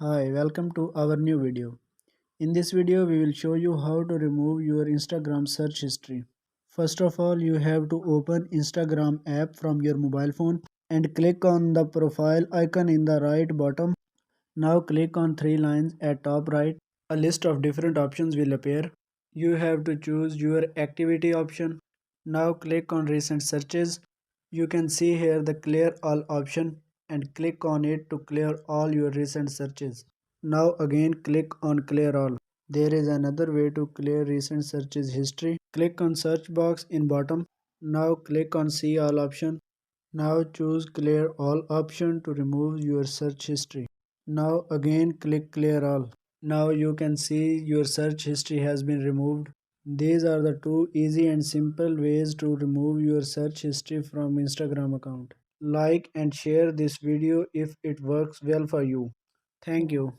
Hi, welcome to our new video. In this video, we will show you how to remove your Instagram search history. First of all, you have to open Instagram app from your mobile phone and click on the profile icon in the right bottom. Now click on three lines at top right. A list of different options will appear. You have to choose your activity option. Now click on recent searches. You can see here the clear all option and click on it to clear all your recent searches. Now again click on clear all. There is another way to clear recent searches history. Click on search box in bottom. Now click on see all option. Now choose clear all option to remove your search history. Now again click clear all. Now you can see your search history has been removed. These are the two easy and simple ways to remove your search history from Instagram account. Like and share this video if it works well for you. Thank you.